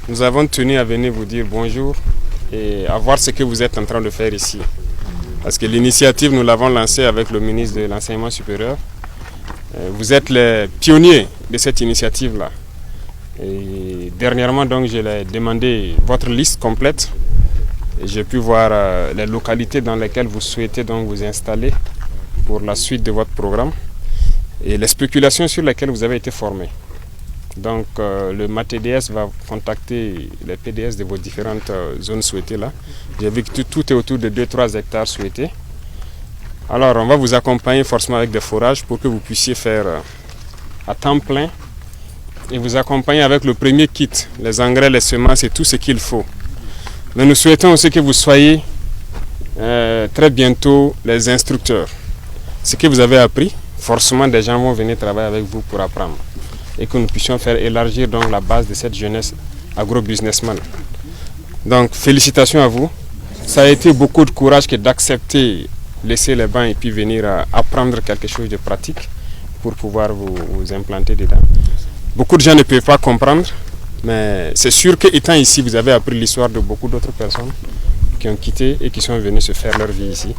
Nous avons tenu à venir vous dire bonjour et à voir ce que vous êtes en train de faire ici. Parce que l'initiative, nous l'avons lancée avec le ministre de l'Enseignement supérieur. Vous êtes les pionniers de cette initiative-là. Et dernièrement, donc, je l'ai demandé votre liste complète. Et j'ai pu voir les localités dans lesquelles vous souhaitez donc vous installer pour la suite de votre programme et les spéculations sur lesquelles vous avez été formés. Donc le MATDS va contacter les PDS de vos différentes zones souhaitées là. J'ai vu que tout est autour de 2-3 hectares souhaités. Alors on va vous accompagner forcément avec des forages pour que vous puissiez faire à temps plein et vous accompagner avec le premier kit, les engrais, les semences et tout ce qu'il faut. Mais nous souhaitons aussi que vous soyez très bientôt les instructeurs. Ce que vous avez appris, forcément des gens vont venir travailler avec vous pour apprendre. Et que nous puissions faire élargir donc la base de cette jeunesse agro-businessman. Donc félicitations à vous. Ça a été beaucoup de courage que d'accepter, laisser les bancs et puis venir apprendre quelque chose de pratique pour pouvoir vous implanter dedans. Beaucoup de gens ne peuvent pas comprendre, mais c'est sûr qu'étant ici, vous avez appris l'histoire de beaucoup d'autres personnes qui ont quitté et qui sont venus se faire leur vie ici,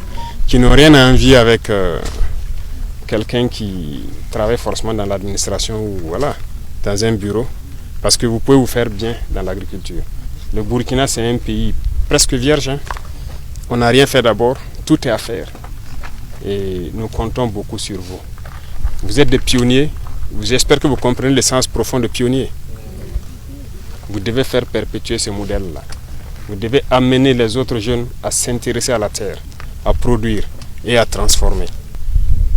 qui n'ont rien à envier avec quelqu'un qui travaille forcément dans l'administration ou voilà, dans un bureau, parce que vous pouvez vous faire bien dans l'agriculture. Le Burkina, c'est un pays presque vierge. Hein. On n'a rien fait d'abord, tout est à faire. Et nous comptons beaucoup sur vous. Vous êtes des pionniers, j'espère que vous comprenez le sens profond de pionnier. Vous devez faire perpétuer ce modèle-là. Vous devez amener les autres jeunes à s'intéresser à la terre, à produire et à transformer.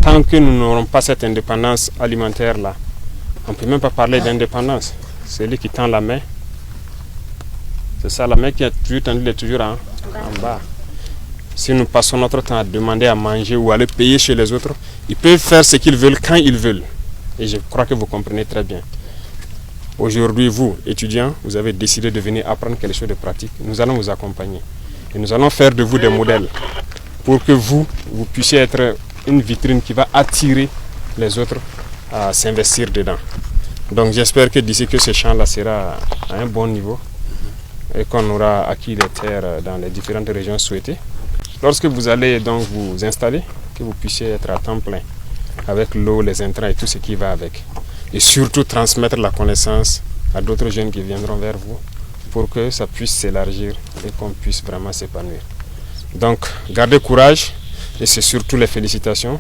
Tant que nous n'aurons pas cette indépendance alimentaire-là, on ne peut même pas parler d'indépendance. Celui qui tend la main, c'est ça, la main qui a toujours tendu, elle est toujours en bas. Si nous passons notre temps à demander à manger ou à aller payer chez les autres, ils peuvent faire ce qu'ils veulent quand ils veulent. Et je crois que vous comprenez très bien. Aujourd'hui, vous, étudiants, vous avez décidé de venir apprendre quelque chose de pratique. Nous allons vous accompagner. Et nous allons faire de vous des modèles pour que vous puissiez être une vitrine qui va attirer les autres à s'investir dedans. Donc j'espère que d'ici que ce champ-là sera à un bon niveau et qu'on aura acquis des terres dans les différentes régions souhaitées. Lorsque vous allez donc vous installer, que vous puissiez être à temps plein avec l'eau, les intrants et tout ce qui va avec. Et surtout transmettre la connaissance à d'autres jeunes qui viendront vers vous pour que ça puisse s'élargir et qu'on puisse vraiment s'épanouir. Donc gardez courage. Et c'est surtout les félicitations.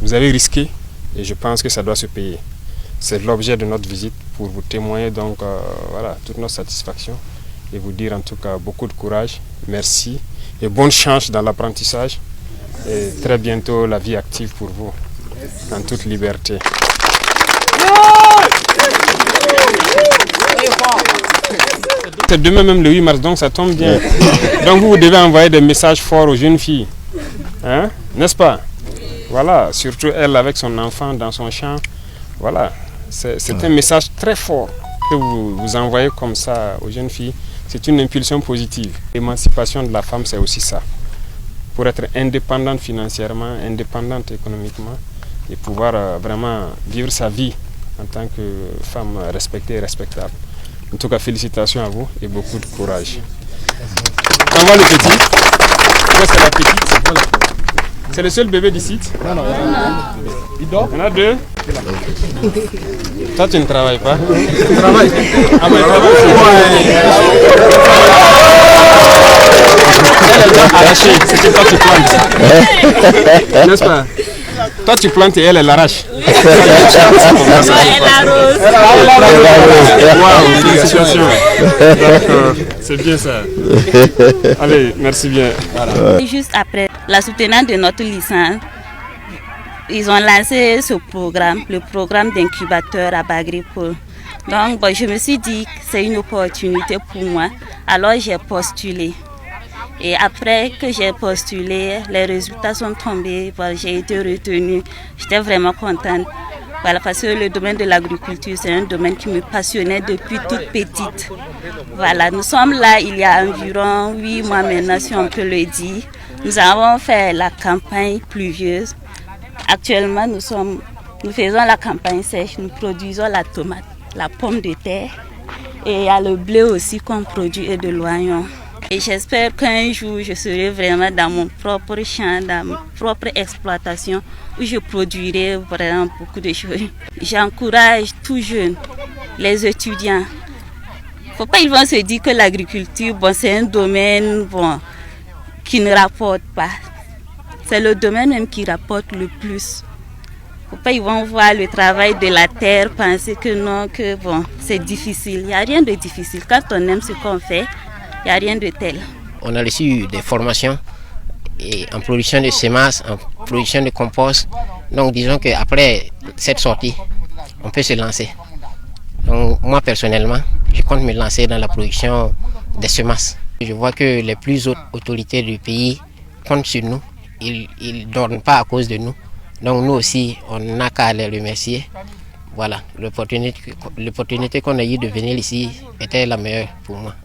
Vous avez risqué et je pense que ça doit se payer. C'est l'objet de notre visite pour vous témoigner donc voilà, toute notre satisfaction et vous dire en tout cas beaucoup de courage, merci et bonne chance dans l'apprentissage et très bientôt la vie active pour vous en toute liberté. C'est demain même le 8 mars donc ça tombe bien. Donc vous devez envoyer des messages forts aux jeunes filles. Hein? N'est-ce pas? Voilà, surtout elle avec son enfant dans son champ. Voilà, c'est un message très fort que vous envoyez comme ça aux jeunes filles. C'est une impulsion positive. L'émancipation de la femme, c'est aussi ça. Pour être indépendante financièrement, indépendante économiquement et pouvoir vraiment vivre sa vie en tant que femme respectée et respectable. En tout cas, félicitations à vous et beaucoup de courage. On voit le petit. C'est la petite. C'est le seul bébé d'ici? Non, non. Il dort? Il y en a deux? Toi, tu ne travailles pas? Je travaille. Ah, mais elle doit arracher, c'est que toi tu plantes. N'est-ce pas? Toi tu plantes et elle arrache. Elle arrose. Waouh, félicitations. D'accord, c'est bien ça. Allez, merci bien. Voilà. Juste après la soutenance de notre licence, ils ont lancé ce programme, le programme d'incubateur à Bagripol. Donc je me suis dit que c'est une opportunité pour moi, alors j'ai postulé. Et après que j'ai postulé, les résultats sont tombés, j'ai été retenue, j'étais vraiment contente. Voilà, parce que le domaine de l'agriculture, c'est un domaine qui me passionnait depuis toute petite. Voilà, nous sommes là il y a environ 8 mois maintenant, si on peut le dire. Nous avons fait la campagne pluvieuse. Actuellement, nous faisons la campagne sèche, nous produisons la tomate, la pomme de terre et il y a le blé aussi qu'on produit et de l'oignon. Et j'espère qu'un jour, je serai vraiment dans mon propre champ, dans ma propre exploitation, où je produirai vraiment beaucoup de choses. J'encourage tout jeune, les étudiants. Faut pas qu'ils vont se dire que l'agriculture, c'est un domaine qui ne rapporte pas. C'est le domaine même qui rapporte le plus. Faut pas qu'ils vont voir le travail de la terre, penser que non, que c'est difficile. Il n'y a rien de difficile. Quand on aime ce qu'on fait, il n'y a rien de tel. On a reçu des formations en production de semences, en production de compost. Donc disons qu'après cette sortie, on peut se lancer. Donc moi personnellement, je compte me lancer dans la production des semences. Je vois que les plus hautes autorités du pays comptent sur nous. Ils ne dorment pas à cause de nous. Donc nous aussi, on n'a qu'à les remercier. Voilà, l'opportunité qu'on a eue de venir ici était la meilleure pour moi.